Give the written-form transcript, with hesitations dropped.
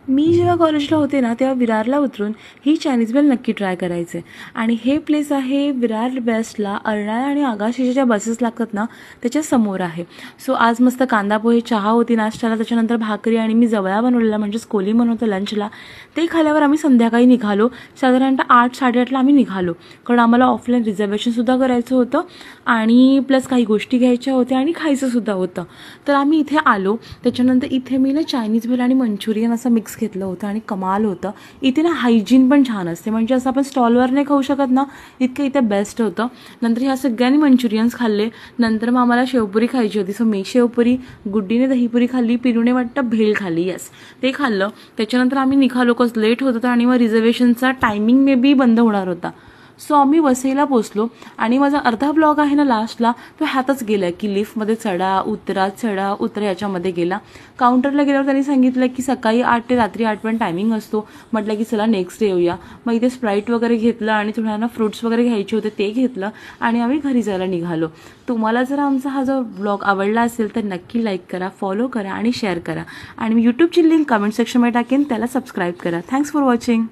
मी जेव्हा कॉलेजला होते ना तेव्हा विरारला उतरून ही चायनीज भेल नक्की ट्राय करायचे. आणि हे प्लेस आहे विरार वेस्टला. अर्नाळा आणि आगाशीच्या ज्या बसेस लागतात ना त्याच्या समोर आहे. सो आज मस्त कांदा पोहे, चहा होती नाश्त्याला, त्याच्यानंतर भाकरी आणि मी जवळा बनवलेला म्हणजेच कोली बनवतं लंचला. ते खाल्यावर आम्ही संध्याकाळी निघालो. साधारणतः 8-8:30ला आम्ही निघालो, कारण आम्हाला ऑफलाईन रिझर्वेशनसुद्धा करायचं होतं आणि प्लस काही गोष्टी घ्यायच्या होत्या आणि खायचंसुद्धा होतं. तर आम्ही इथे आलो. त्याच्यानंतर इथे मी ना चायनीज भेल आणि मंचुरियन असं मिक्स घेतलं होतं आणि कमाल होतं. इथे ना हायजीन पण छान असते, म्हणजे असं आपण स्टॉलवर नाही खाऊ शकत ना, इतकं इथे बेस्ट होतं. नंतर ह्या सगळ्यांनी मंचुरियन्स खाल्ले. नंतर मग आम्हाला शेवपुरी खायची होती. सो मी शेवपुरी, गुड्डीने दहीपुरी खाल्ली, पिरूने वाटतं भेल खाल्ली. येस, ते खाल्लं. त्याच्यानंतर आम्ही निघालो, कस लेट होत होतं आणि मग रिझर्वेशनचा टायमिंग मे बी बंद होणार होता. सो आम्ही वसईला पोचलो आणि माझा अर्धा ब्लॉग आहे ना लास्टला तो ह्यातच गेला की लिफ्टमध्ये चढा उतरा याच्यामध्ये गेला. काउंटरला गेल्यावर त्यांनी सांगितलं की सकाळी 8 ते रात्री 8 पण टायमिंग असतो. म्हटलं की चला नेक्स्ट डे येऊया. मग इथे स्प्राईट वगैरे घेतलं आणि थोड्यांना फ्रुट्स वगैरे घ्यायचे होते ते घेतलं आणि आम्ही घरी जायला निघालो. तुम्हाला जर आमचा हा जो ब्लॉग आवडला असेल तर नक्की लाईक करा, फॉलो करा आणि शेअर करा. आणि मी यूट्यूबची लिंक कमेंट सेक्शनमध्ये टाकेन, त्याला सबस्क्राईब करा. Thanks for watching.